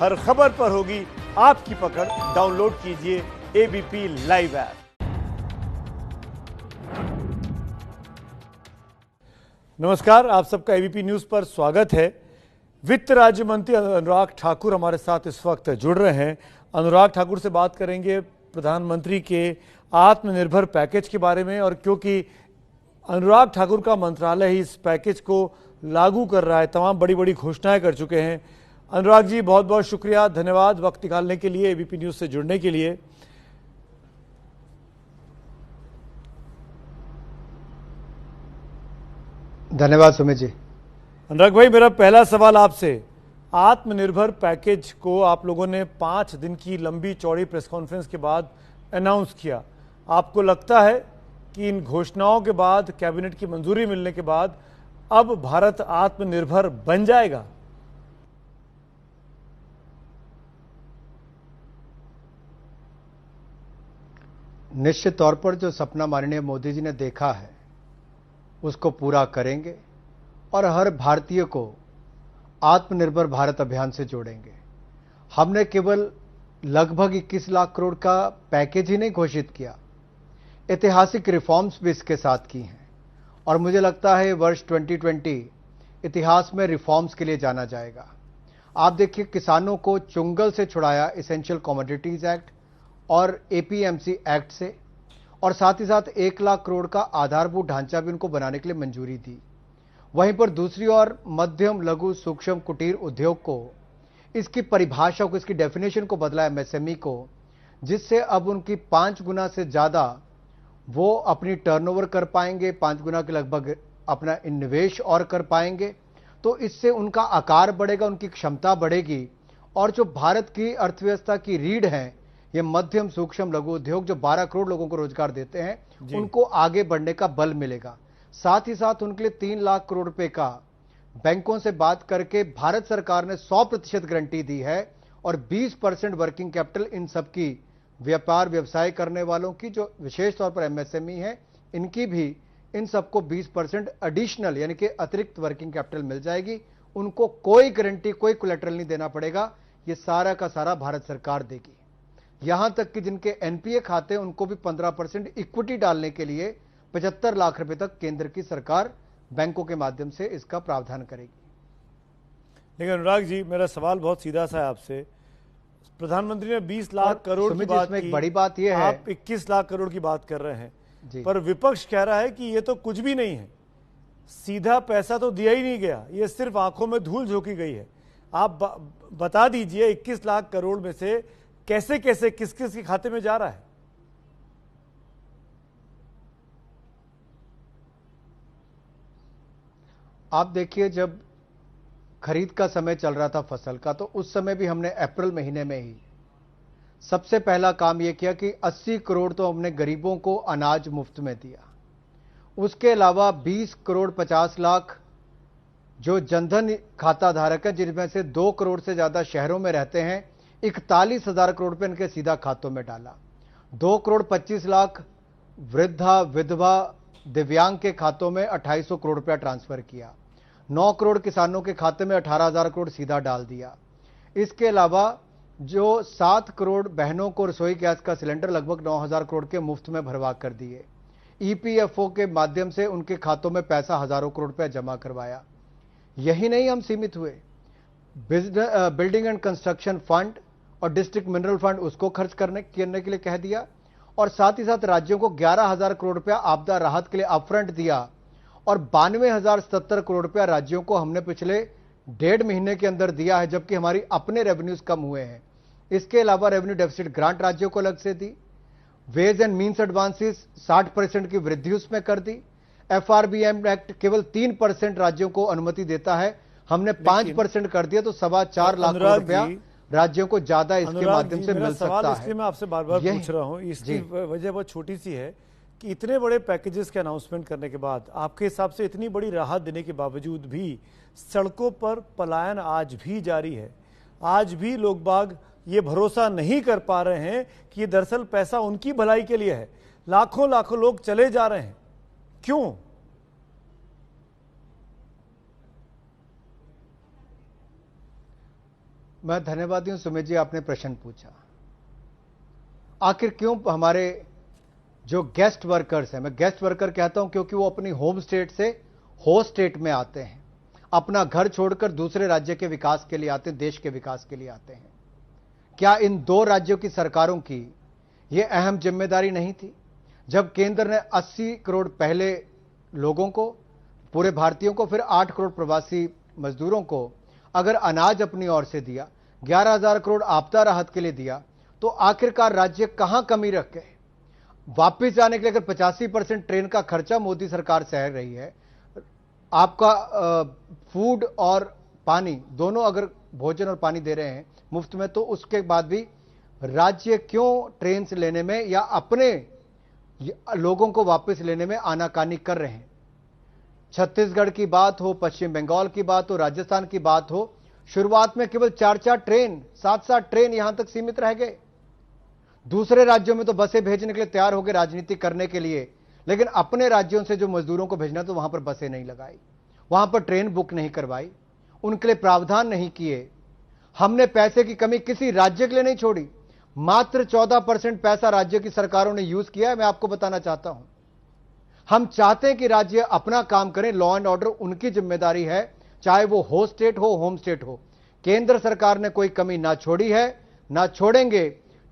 हर खबर पर होगी आपकी पकड़। डाउनलोड कीजिए एबीपी लाइव ऐप। नमस्कार, आप सबका एबीपी न्यूज पर स्वागत है। वित्त राज्य मंत्री अनुराग ठाकुर हमारे साथ इस वक्त जुड़ रहे हैं। अनुराग ठाकुर से बात करेंगे प्रधानमंत्री के आत्मनिर्भर पैकेज के बारे में, और क्योंकि अनुराग ठाकुर का मंत्रालय ही इस पैकेज को लागू कर रहा है, तमाम बड़ी बड़ी घोषणाएं कर चुके हैं। अनुराग जी, बहुत बहुत शुक्रिया, धन्यवाद वक्त निकालने के लिए, एबीपी न्यूज से जुड़ने के लिए। धन्यवाद सुमित जी। अनुराग भाई, मेरा पहला सवाल आपसे, आत्मनिर्भर पैकेज को आप लोगों ने 5 दिन की लंबी चौड़ी प्रेस कॉन्फ्रेंस के बाद अनाउंस किया। आपको लगता है कि इन घोषणाओं के बाद, कैबिनेट की मंजूरी मिलने के बाद, अब भारत आत्मनिर्भर बन जाएगा? निश्चित तौर पर जो सपना माननीय मोदी जी ने देखा है उसको पूरा करेंगे और हर भारतीय को आत्मनिर्भर भारत अभियान से जोड़ेंगे। हमने केवल लगभग 21 लाख करोड़ का पैकेज ही नहीं घोषित किया, ऐतिहासिक रिफॉर्म्स भी इसके साथ की हैं। और मुझे लगता है वर्ष 2020 इतिहास में रिफॉर्म्स के लिए जाना जाएगा। आप देखिए, किसानों को चुंगल से छुड़ाया एसेंशियल कमोडिटीज एक्ट और एपीएमसी एक्ट से, और साथ ही साथ 1 लाख करोड़ का आधारभूत ढांचा भी उनको बनाने के लिए मंजूरी दी। वहीं पर दूसरी ओर मध्यम, लघु, सूक्ष्म, कुटीर उद्योग को, इसकी परिभाषा को, इसकी डेफिनेशन को बदला एमएसएमई को, जिससे अब उनकी 5 गुना से ज्यादा वो अपनी टर्नओवर कर पाएंगे, 5 गुना के लगभग अपना निवेश और कर पाएंगे। तो इससे उनका आकार बढ़ेगा, उनकी क्षमता बढ़ेगी, और जो भारत की अर्थव्यवस्था की रीढ़ है, ये मध्यम, सूक्ष्म, लघु उद्योग जो 12 करोड़ लोगों को रोजगार देते हैं, उनको आगे बढ़ने का बल मिलेगा। साथ ही साथ उनके लिए 3 लाख करोड़ रुपए का बैंकों से बात करके भारत सरकार ने 100% गारंटी दी है, और 20% वर्किंग कैपिटल इन सबकी, व्यापार व्यवसाय करने वालों की, जो विशेष तौर पर एमएसएमई है, इनकी भी, इन सबको 20% एडिशनल यानी कि अतिरिक्त वर्किंग कैपिटल मिल जाएगी। उनको कोई गारंटी, कोई कोलेटरल नहीं देना पड़ेगा, ये सारा का सारा भारत सरकार देगी। यहां तक कि जिनके एनपीए खाते हैं उनको भी 15% इक्विटी डालने के लिए 75 लाख रुपए तक केंद्र की सरकार बैंकों के माध्यम से इसका प्रावधान करेगी। लेकिन अनुराग जी, मेरा सवाल बहुत सीधा सा है आपसे। प्रधानमंत्री ने 20 लाख करोड़ की बात की, एक बड़ी बात यह है, आप 21 लाख करोड़ की बात कर रहे हैं जी। पर विपक्ष कह रहा है कि ये तो कुछ भी नहीं है, सीधा पैसा तो दिया ही नहीं गया, ये सिर्फ आंखों में धूल झोंकी गई है। आप बता दीजिए 21 लाख करोड़ में से कैसे कैसे, किस किस के खाते में जा रहा है? आप देखिए, जब खरीद का समय चल रहा था फसल का, तो उस समय भी हमने अप्रैल महीने में ही सबसे पहला काम यह किया कि 80 करोड़ तो हमने गरीबों को अनाज मुफ्त में दिया। उसके अलावा 20 करोड़ 50 लाख जो जनधन खाता धारक है, जिनमें से 2 करोड़ से ज्यादा शहरों में रहते हैं, 41,000 करोड़ रुपए इनके सीधा खातों में डाला। 2 करोड़ 25 लाख वृद्धा, विधवा, दिव्यांग के खातों में 2800 करोड़ रुपया ट्रांसफर किया। 9 करोड़ किसानों के खाते में 18,000 करोड़ सीधा डाल दिया। इसके अलावा जो 7 करोड़ बहनों को रसोई गैस का सिलेंडर लगभग 9,000 करोड़ के मुफ्त में भरवा कर दिए। ईपीएफओ के माध्यम से उनके खातों में पैसा हजारों करोड़ रुपया जमा करवाया। यही नहीं हम सीमित हुए, बिल्डिंग एंड कंस्ट्रक्शन फंड और डिस्ट्रिक्ट मिनरल फंड उसको खर्च करने के लिए कह दिया, और साथ ही साथ राज्यों को 11,000 करोड़ रुपया आपदा राहत के लिए अपफ्रंट दिया, और 92,070 करोड़ रुपया राज्यों को हमने पिछले 1.5 महीने के अंदर दिया है, जबकि हमारी अपने रेवेन्यूज कम हुए हैं। इसके अलावा रेवेन्यू डेफिसिट ग्रांट राज्यों को अलग से दी, वेज एंड मीन्स एडवांसेस 60% की वृद्धि उसमें कर दी। एफआरबीएम एक्ट केवल 3% राज्यों को अनुमति देता है, हमने 5% कर दिया, तो 4.25 लाख करोड़ रुपया राज्यों को ज्यादा इसके माध्यम से मिल सकता है। इसलिए मैं आपसे बार बार पूछ रहा हूं, इसकी वजह बहुत छोटी सी है कि इतने बड़े पैकेजेस के अनाउंसमेंट करने के बाद, आपके हिसाब से इतनी बड़ी राहत देने के बावजूद भी सड़कों पर पलायन आज भी जारी है। आज भी लोग बाग ये भरोसा नहीं कर पा रहे हैं कि दरअसल पैसा उनकी भलाई के लिए है। लाखों लाखों लोग चले जा रहे हैं, क्यों? मैं धन्यवादी हूं सुमित जी, आपने प्रश्न पूछा। आखिर क्यों हमारे जो गेस्ट वर्कर्स हैं, मैं गेस्ट वर्कर कहता हूं क्योंकि वो अपनी होम स्टेट से होस्ट स्टेट में आते हैं, अपना घर छोड़कर दूसरे राज्य के विकास के लिए आते हैं, देश के विकास के लिए आते हैं। क्या इन दो राज्यों की सरकारों की यह अहम जिम्मेदारी नहीं थी? जब केंद्र ने 80 करोड़ पहले लोगों को, पूरे भारतीयों को, फिर 8 करोड़ प्रवासी मजदूरों को अगर अनाज अपनी ओर से दिया, 11,000 करोड़ आपदा राहत के लिए दिया, तो आखिरकार राज्य कहां कमी रख गए? वापिस जाने के लिए अगर 85% ट्रेन का खर्चा मोदी सरकार सह रही है, आपका फूड और पानी दोनों, अगर भोजन और पानी दे रहे हैं मुफ्त में, तो उसके बाद भी राज्य क्यों ट्रेन से लेने में या अपने लोगों को वापस लेने में आनाकानी कर रहे हैं? छत्तीसगढ़ की बात हो, पश्चिम बंगाल की बात हो, राजस्थान की बात हो, शुरुआत में केवल 4-4 ट्रेन, 7-7 ट्रेन यहां तक सीमित रह गए। दूसरे राज्यों में तो बसें भेजने के लिए तैयार हो गए राजनीति करने के लिए, लेकिन अपने राज्यों से जो मजदूरों को भेजना तो वहां पर बसें नहीं लगाई, वहां पर ट्रेन बुक नहीं करवाई, उनके लिए प्रावधान नहीं किए। हमने पैसे की कमी किसी राज्य के लिए नहीं छोड़ी, मात्र 14% पैसा राज्य की सरकारों ने यूज किया है। मैं आपको बताना चाहता हूं, हम चाहते हैं कि राज्य अपना काम करें, लॉ एंड ऑर्डर उनकी जिम्मेदारी है, चाहे वो होस्ट स्टेट हो, होम स्टेट हो। केंद्र सरकार ने कोई कमी ना छोड़ी है, ना छोड़ेंगे।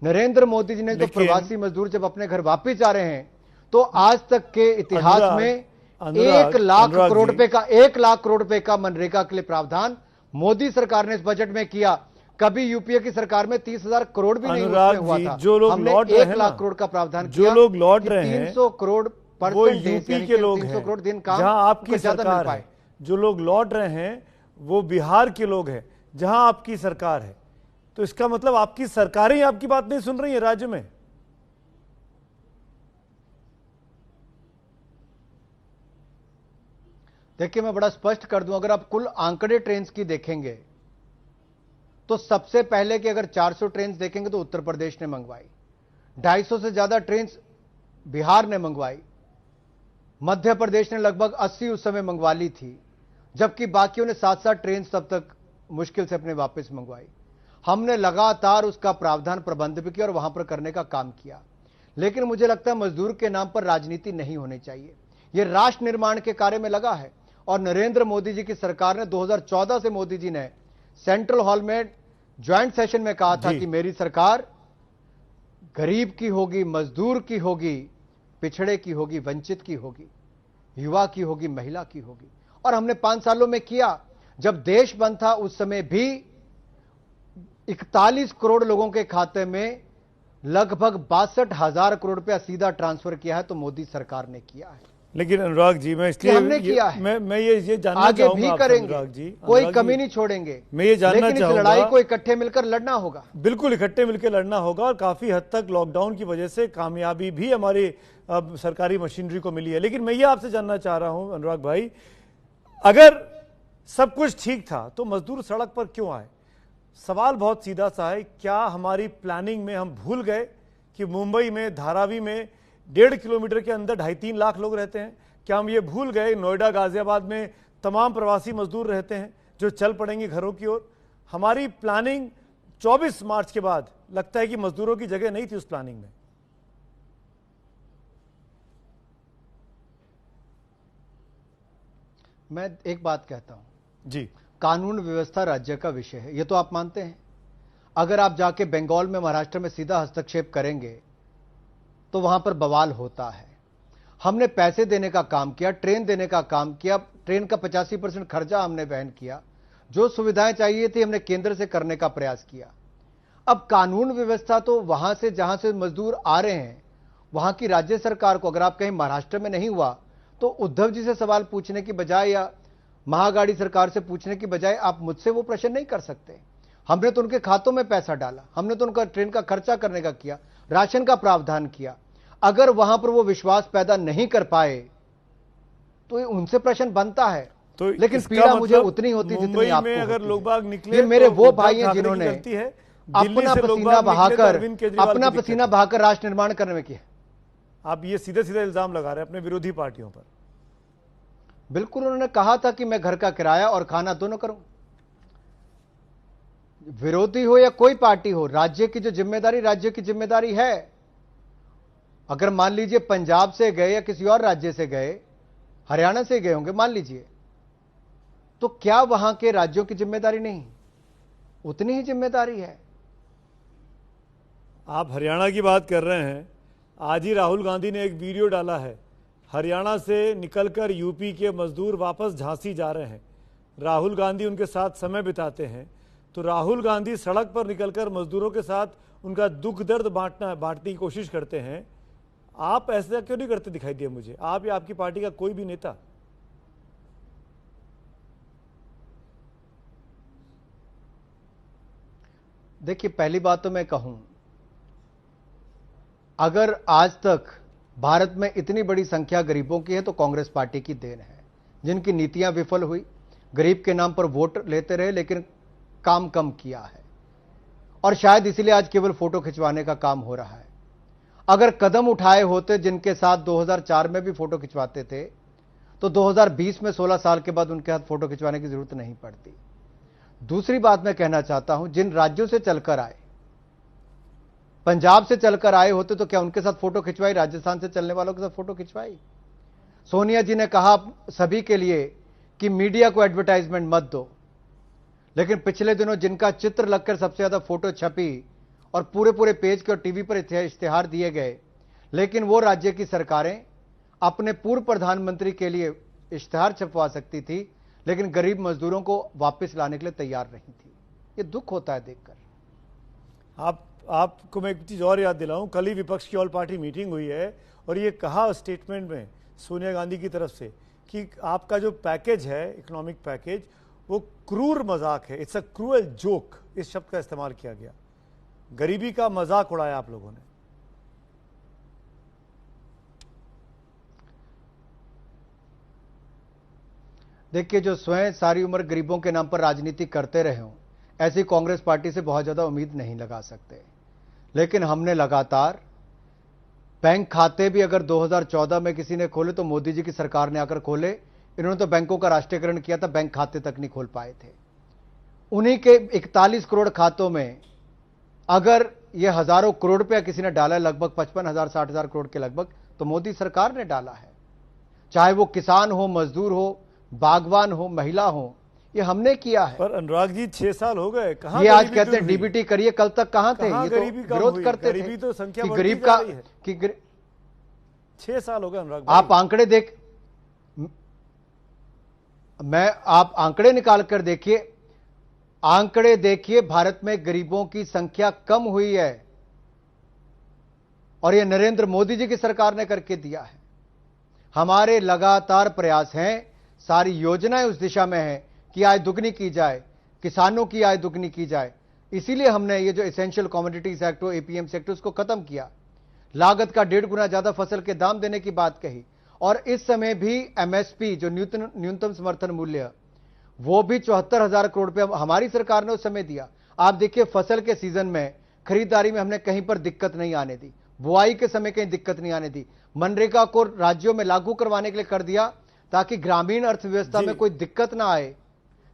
नरेंद्र मोदी जी ने तो प्रवासी मजदूर जब अपने घर वापस जा रहे हैं, तो आज तक के इतिहास में 1 लाख करोड़ रुपए का 1 लाख करोड़ रुपए का मनरेगा के लिए प्रावधान मोदी सरकार ने इस बजट में किया। कभी यूपीए की सरकार में 30,000 करोड़ भी नहीं हुआ था। जो लोग लौट रहे हैं, 1 लाख करोड़ का प्रावधान किया। जो लोग लौट रहे हैं 300 करोड़ वो यूपी के लोग हैं, करोड़ दिन काम, जहां आपकी सरकार है। जो लोग लौट रहे हैं वो बिहार के लोग हैं, जहां आपकी सरकार है। तो इसका मतलब आपकी सरकारें आपकी बात नहीं सुन रही है राज्य में। देखिए, मैं बड़ा स्पष्ट कर दूं, अगर आप कुल आंकड़े ट्रेन की देखेंगे तो सबसे पहले कि अगर 400 ट्रेन देखेंगे तो उत्तर प्रदेश ने मंगवाई, 250 से ज्यादा ट्रेन बिहार ने मंगवाई, मध्य प्रदेश ने लगभग 80 उस समय मंगवा ली थी, जबकि बाकियों ने 7-7 ट्रेन तब तक मुश्किल से अपने वापस मंगवाई। हमने लगातार उसका प्रावधान प्रबंध भी किया और वहां पर करने का काम किया। लेकिन मुझे लगता है मजदूर के नाम पर राजनीति नहीं होनी चाहिए। यह राष्ट्र निर्माण के कार्य में लगा है और नरेंद्र मोदी जी की सरकार ने 2014 से मोदी जी ने सेंट्रल हॉल में ज्वाइंट सेशन में कहा था कि मेरी सरकार गरीब की होगी, मजदूर की होगी, पिछड़े की होगी, वंचित की होगी, युवा की होगी, महिला की होगी। और हमने 5 सालों में किया। जब देश बंद था उस समय भी 41 करोड़ लोगों के खाते में लगभग 62,000 करोड़ रुपया सीधा ट्रांसफर किया है, तो मोदी सरकार ने किया है। लेकिन अनुराग जी, मैं इसलिए हमने किया है, मैं ये जानना आगे चाहूंगा भी करेंगे, अनुराग जी, कोई कमी नहीं छोड़ेंगे। मैं ये जानना चाहूंगा, इस लड़ाई को इकट्ठे मिलकर लड़ना होगा। बिल्कुल इकट्ठे मिलकर लड़ना होगा। और काफी हद तक लॉकडाउन की वजह से कामयाबी भी हमारी सरकारी मशीनरी को मिली है। लेकिन मैं ये आपसे जानना चाह रहा हूं अनुराग भाई, अगर सब कुछ ठीक था तो मजदूर सड़क पर क्यों आए? सवाल बहुत सीधा सा है, क्या हमारी प्लानिंग में हम भूल गए कि मुंबई में, धारावी में 1.5 किलोमीटर के अंदर 2.5-3 लाख लोग रहते हैं? क्या हम ये भूल गए नोएडा, गाजियाबाद में तमाम प्रवासी मजदूर रहते हैं जो चल पड़ेंगे घरों की ओर? हमारी प्लानिंग 24 मार्च के बाद लगता है कि मजदूरों की जगह नहीं थी उस प्लानिंग में। मैं एक बात कहता हूं जी, कानून व्यवस्था राज्य का विषय है, ये तो आप मानते हैं। अगर आप जाके बंगाल में, महाराष्ट्र में सीधा हस्तक्षेप करेंगे तो वहां पर बवाल होता है। हमने पैसे देने का काम किया, ट्रेन देने का काम किया, ट्रेन का 85% खर्चा हमने वहन किया, जो सुविधाएं चाहिए थी हमने केंद्र से करने का प्रयास किया। अब कानून व्यवस्था तो वहां से जहां से मजदूर आ रहे हैं, वहां की राज्य सरकार को, अगर आप कहीं महाराष्ट्र में नहीं हुआ तो उद्धव जी से सवाल पूछने की बजाय या महागाड़ी सरकार से पूछने की बजाय आप मुझसे वो प्रश्न नहीं कर सकते। हमने तो उनके खातों में पैसा डाला, हमने तो उनका ट्रेन का खर्चा करने का किया, राशन का प्रावधान किया। अगर वहां पर वो विश्वास पैदा नहीं कर पाए तो उनसे प्रश्न बनता है। तो लेकिन पीड़ा मुझे उतनी होती जितनी आपको में अगर लोग बाग निकले, ये मेरे तो वो भाई हैं जिन्होंने अपना पसीना बहाकर राष्ट्र निर्माण करने में किया। आप ये सीधे सीधे इल्जाम लगा रहे हैं अपने विरोधी पार्टियों पर। बिल्कुल, उन्होंने कहा था कि मैं घर का किराया और खाना दोनों करूं। विरोधी हो या कोई पार्टी हो, राज्य की जो जिम्मेदारी राज्य की जिम्मेदारी है। अगर मान लीजिए पंजाब से गए या किसी और राज्य से गए, हरियाणा से गए होंगे मान लीजिए, तो क्या वहां के राज्यों की जिम्मेदारी नहीं? उतनी ही जिम्मेदारी है। आप हरियाणा की बात कर रहे हैं। आज ही राहुल गांधी ने एक वीडियो डाला है, हरियाणा से निकलकर यूपी के मजदूर वापस झांसी जा रहे हैं। राहुल गांधी उनके साथ समय बिताते हैं, तो राहुल गांधी सड़क पर निकलकर मजदूरों के साथ उनका दुख दर्द बांटने की कोशिश करते हैं। आप ऐसा क्यों नहीं करते दिखाई दिया मुझे, आप या आपकी पार्टी का कोई भी नेता? देखिए, पहली बात तो मैं कहूं, अगर आज तक भारत में इतनी बड़ी संख्या गरीबों की है तो कांग्रेस पार्टी की देन है, जिनकी नीतियां विफल हुई, गरीब के नाम पर वोट लेते रहे लेकिन काम कम किया है, और शायद इसीलिए आज केवल फोटो खिंचवाने का काम हो रहा है। अगर कदम उठाए होते जिनके साथ 2004 में भी फोटो खिंचवाते थे, तो 2020 में 16 साल के बाद उनके साथ फोटो खिंचवाने की जरूरत नहीं पड़ती। दूसरी बात मैं कहना चाहता हूं, जिन राज्यों से चलकर आए, पंजाब से चलकर आए होते तो क्या उनके साथ फोटो खिंचवाई? राजस्थान से चलने वालों के साथ फोटो खिंचवाई? सोनिया जी ने कहा सभी के लिए कि मीडिया को एडवर्टाइजमेंट मत दो, लेकिन पिछले दिनों जिनका चित्र लगकर सबसे ज्यादा फोटो छपी और पूरे पूरे पेज के और टीवी पर इश्तिहार दिए गए, लेकिन वो राज्य की सरकारें अपने पूर्व प्रधानमंत्री के लिए इश्तिहार छपवा सकती थी, लेकिन गरीब मजदूरों को वापस लाने के लिए तैयार नहीं थी। ये दुख होता है देखकर। आपको मैं एक चीज़ और याद दिलाऊं, कल ही विपक्ष की ऑल पार्टी मीटिंग हुई है और ये कहा स्टेटमेंट में सोनिया गांधी की तरफ से कि आपका जो पैकेज है, इकोनॉमिक पैकेज, वो क्रूर मजाक है, इट्स अ क्रूअल जोक, इस शब्द का इस्तेमाल किया गया। गरीबी का मजाक उड़ाया आप लोगों ने। देखिए, जो स्वयं सारी उम्र गरीबों के नाम पर राजनीति करते रहे हों, ऐसी कांग्रेस पार्टी से बहुत ज्यादा उम्मीद नहीं लगा सकते। लेकिन हमने लगातार बैंक खाते भी अगर 2014 में किसी ने खोले तो मोदी जी की सरकार ने आकर खोले। इन्होंने तो बैंकों का राष्ट्रीयकरण किया था, बैंक खाते तक नहीं खोल पाए थे। उन्हीं के 41 करोड़ खातों में अगर ये हजारों करोड़ रुपया किसी ने डाला, लगभग 55,000 60,000 करोड़ के लगभग, तो मोदी सरकार ने डाला है। चाहे वो किसान हो, मजदूर हो, बागवान हो, महिला हो, ये हमने किया है। पर अनुराग जी 6 साल हो गए, कहां ये आज कहते हैं डीबीटी करिए, कल तक कहां थे? ये तो विरोध करते थे। गरीबी तो संख्या कि बढ़ती गरीब जा का रही है। कि 6 साल हो गए अनुराग आप आंकड़े आप आंकड़े निकाल कर देखिए, आंकड़े देखिए, भारत में गरीबों की संख्या कम हुई है और यह नरेंद्र मोदी जी की सरकार ने करके दिया है। हमारे लगातार प्रयास हैं, सारी योजनाएं उस दिशा में हैं कि आय दुगनी की जाए, किसानों की आय दुगनी की जाए। इसीलिए हमने ये जो एसेंशियल कमोडिटीज एक्ट हो, एपीएमसी एक्ट, उसको खत्म किया। लागत का 1.5 गुना ज्यादा फसल के दाम देने की बात कही, और इस समय भी एमएसपी जो न्यूनतम समर्थन मूल्य, वो भी 74,000 करोड़ रुपया हमारी सरकार ने उस समय दिया। आप देखिए, फसल के सीजन में खरीदारी में हमने कहीं पर दिक्कत नहीं आने दी, बुआई के समय कहीं दिक्कत नहीं आने दी। मनरेगा को राज्यों में लागू करवाने के लिए कर दिया ताकि ग्रामीण अर्थव्यवस्था में कोई दिक्कत ना आए।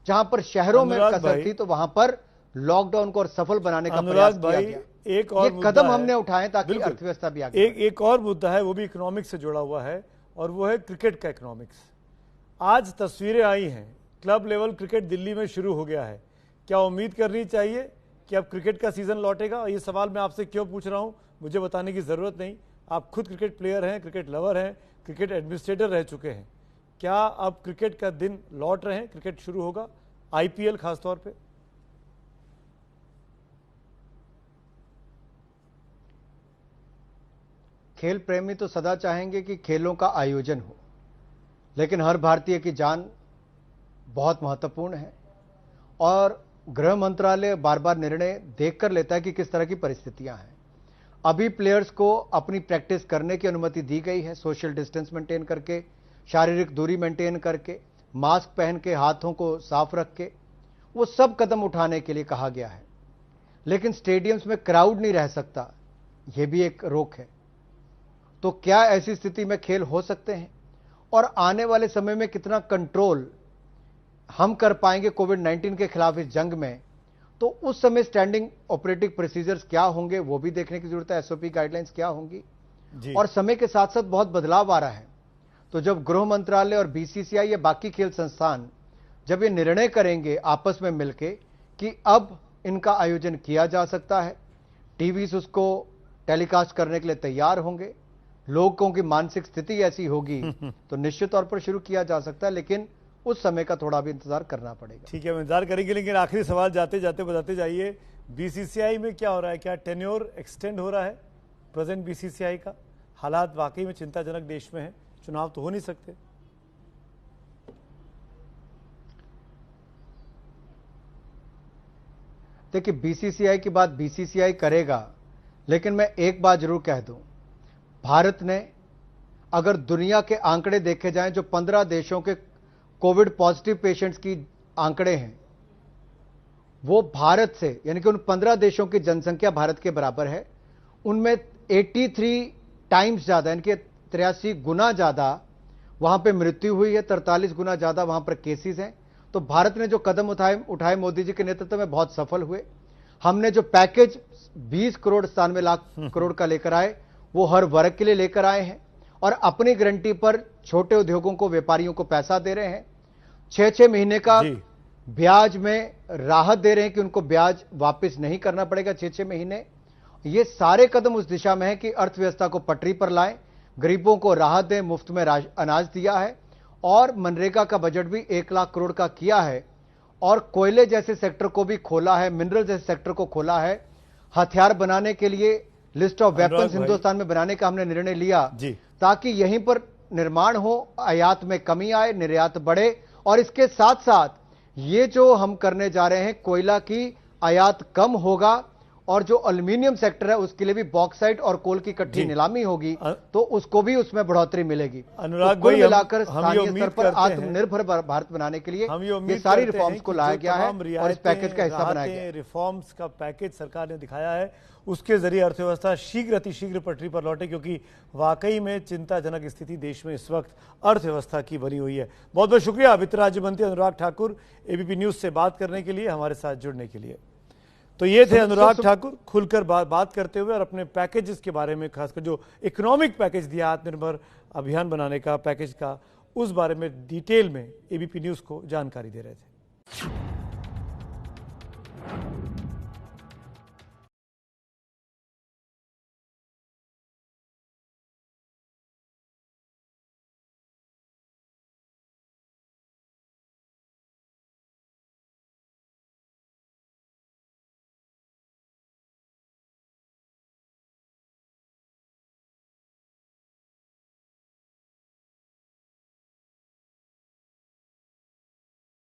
जहां पर शहरों में कसर थी तो वहां पर लॉकडाउन को और सफल बनाने का प्रयास किया गया। एक और कदम हमने उठाए ताकि अर्थव्यवस्था भी आगे। एक और मुद्दा है, वो भी इकोनॉमिक्स से जुड़ा हुआ है, और वो है क्रिकेट का इकोनॉमिक्स। आज तस्वीरें आई हैं, क्लब लेवल क्रिकेट दिल्ली में शुरू हो गया है। क्या उम्मीद करनी चाहिए कि अब क्रिकेट का सीजन लौटेगा? ये सवाल मैं आपसे क्यों पूछ रहा हूं, मुझे बताने की जरूरत नहीं। आप खुद क्रिकेट प्लेयर हैं, क्रिकेट लवर हैं, क्रिकेट एडमिनिस्ट्रेटर रह चुके हैं। क्या अब क्रिकेट का दिन लौट रहे हैं, क्रिकेट शुरू होगा, आईपीएल खासतौर पे? खेल प्रेमी तो सदा चाहेंगे कि खेलों का आयोजन हो, लेकिन हर भारतीय की जान बहुत महत्वपूर्ण है और गृह मंत्रालय बार बार निर्णय देखकर लेता है कि किस तरह की परिस्थितियां हैं। अभी प्लेयर्स को अपनी प्रैक्टिस करने की अनुमति दी गई है, सोशल डिस्टेंस मेंटेन करके, शारीरिक दूरी मेंटेन करके, मास्क पहन के, हाथों को साफ रख के, वो सब कदम उठाने के लिए कहा गया है। लेकिन स्टेडियम्स में क्राउड नहीं रह सकता, यह भी एक रोक है। तो क्या ऐसी स्थिति में खेल हो सकते हैं और आने वाले समय में कितना कंट्रोल हम कर पाएंगे कोविड-19 के खिलाफ इस जंग में, तो उस समय स्टैंडिंग ऑपरेटिंग प्रोसीजर्स क्या होंगे वो भी देखने की जरूरत है, एसओपी गाइडलाइंस क्या होंगी। और समय के साथ साथ बहुत बदलाव आ रहा है, तो जब गृह मंत्रालय और बीसीसीआई या बाकी खेल संस्थान जब ये निर्णय करेंगे आपस में मिलके कि अब इनका आयोजन किया जा सकता है, टीवी उसको टेलीकास्ट करने के लिए तैयार होंगे, लोगों की मानसिक स्थिति ऐसी होगी तो निश्चित तौर पर शुरू किया जा सकता है, लेकिन उस समय का थोड़ा भी इंतजार करना पड़ेगा। ठीक है, हम इंतजार करेंगे। लेकिन आखिरी सवाल जाते जाते बताते जाइए, बीसीसीआई में क्या हो रहा है? क्या टेन्योर एक्सटेंड हो रहा है प्रेजेंट बीसीसीआई का? हालात वाकई में चिंताजनक देश में है, चुनाव तो हो नहीं सकते। देखिए, बीसीसीआई की बात बीसीसीआई करेगा, लेकिन मैं एक बात जरूर कह दूं, भारत ने अगर दुनिया के आंकड़े देखे जाएं, जो 15 देशों के कोविड पॉजिटिव पेशेंट्स की आंकड़े हैं, वो भारत से, यानी कि उन 15 देशों की जनसंख्या भारत के बराबर है, उनमें 83 टाइम्स ज्यादा, यानी कि 83 गुना ज्यादा वहां पे मृत्यु हुई है, 43 गुना ज्यादा वहां पर केसेस हैं। तो भारत ने जो कदम उठाए मोदी जी के नेतृत्व में बहुत सफल हुए। हमने जो पैकेज 20 करोड़ 97 लाख करोड़ का लेकर आए, वो हर वर्ग के लिए लेकर आए हैं और अपनी गारंटी पर छोटे उद्योगों को, व्यापारियों को पैसा दे रहे हैं। 6-6 महीने का ब्याज में राहत दे रहे हैं कि उनको ब्याज वापस नहीं करना पड़ेगा 6-6 महीने। ये सारे कदम उस दिशा में है कि अर्थव्यवस्था को पटरी पर लाएं, गरीबों को राहत दें, मुफ्त में अनाज दिया है और मनरेगा का बजट भी 1 लाख करोड़ का किया है और कोयले जैसे सेक्टर को भी खोला है, मिनरल जैसे सेक्टर को खोला है। हथियार बनाने के लिए लिस्ट ऑफ वेपन्स हिंदुस्तान में बनाने का हमने निर्णय लिया ताकि यहीं पर निर्माण हो, आयात में कमी आए, निर्यात बढ़े। और इसके साथ साथ ये जो हम करने जा रहे हैं, कोयला की आयात कम होगा और जो एल्यूमिनियम सेक्टर है उसके लिए भी बॉक्साइट और कोल की इकट्ठी नीलामी होगी, तो उसको भी उसमें बढ़ोतरी मिलेगी। अनुराग तो कुल मिलाकर स्थानीय स्तर पर आत्मनिर्भर भारत बनाने के लिए ये सारी रिफॉर्म्स को लाया गया है और इस पैकेज का हिस्सा बनाया गया है। रिफॉर्म्स का पैकेज सरकार ने दिखाया है, उसके जरिए अर्थव्यवस्था शीघ्र अतिशीघ्र पटरी पर लौटे, क्योंकि वाकई में चिंताजनक स्थिति देश में इस वक्त अर्थव्यवस्था की बनी हुई है। बहुत बहुत शुक्रिया वित्त राज्य मंत्री अनुराग ठाकुर, एबीपी न्यूज से बात करने के लिए, हमारे साथ जुड़ने के लिए। तो ये थे अनुराग ठाकुर, खुलकर बात करते हुए और अपने पैकेजेस के बारे में, खासकर जो इकोनॉमिक पैकेज दिया आत्मनिर्भर अभियान बनाने का पैकेज का, उस बारे में डिटेल में एबीपी न्यूज को जानकारी दे रहे थे।